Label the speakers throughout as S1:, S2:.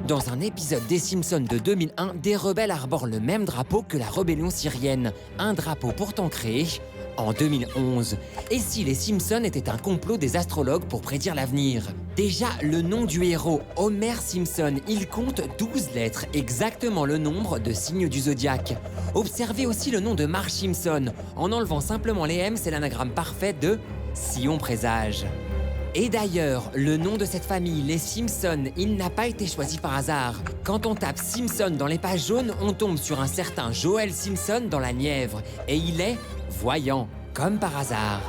S1: Dans un épisode des Simpsons de 2001, des rebelles arborent le même drapeau que la rébellion syrienne, un drapeau pourtant créé en 2011. Et si les Simpsons étaient un complot des astrologues pour prédire l'avenir? Déjà, le nom du héros, Homer Simpson, il compte 12 lettres, exactement le nombre de signes du zodiaque. Observez aussi le nom de Marge Simpson. En enlevant simplement les M, c'est l'anagramme parfait de « si on présage ». Et d'ailleurs, le nom de cette famille, les Simpson, il n'a pas été choisi par hasard. Quand on tape Simpson dans les pages jaunes, on tombe sur un certain Joel Simpson dans la Nièvre. Et il est voyant, comme par hasard.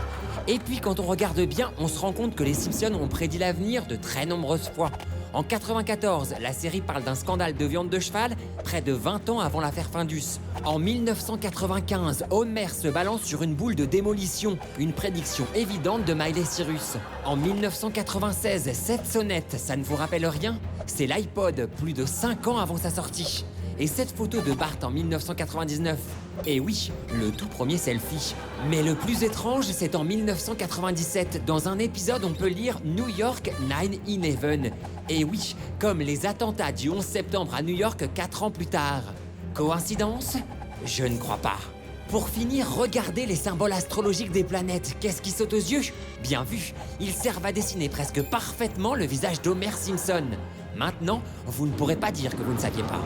S1: Et puis quand on regarde bien, on se rend compte que les Simpsons ont prédit l'avenir de très nombreuses fois. En 94, la série parle d'un scandale de viande de cheval près de 20 ans avant l'affaire Findus. En 1995, Homer se balance sur une boule de démolition, une prédiction évidente de Miley Cyrus. En 1996, cette sonnette, ça ne vous rappelle rien? C'est l'iPod, plus de 5 ans avant sa sortie. Et cette photo de Bart en 1999. Et oui, le tout premier selfie. Mais le plus étrange, c'est en 1997. Dans un épisode, on peut lire New York 9/11. Et oui, comme les attentats du 11 septembre à New York 4 ans plus tard. Coïncidence? Je ne crois pas. Pour finir, regardez les symboles astrologiques des planètes. Qu'est-ce qui saute aux yeux? Bien vu, ils servent à dessiner presque parfaitement le visage d'Homer Simpson. Maintenant, vous ne pourrez pas dire que vous ne saviez pas.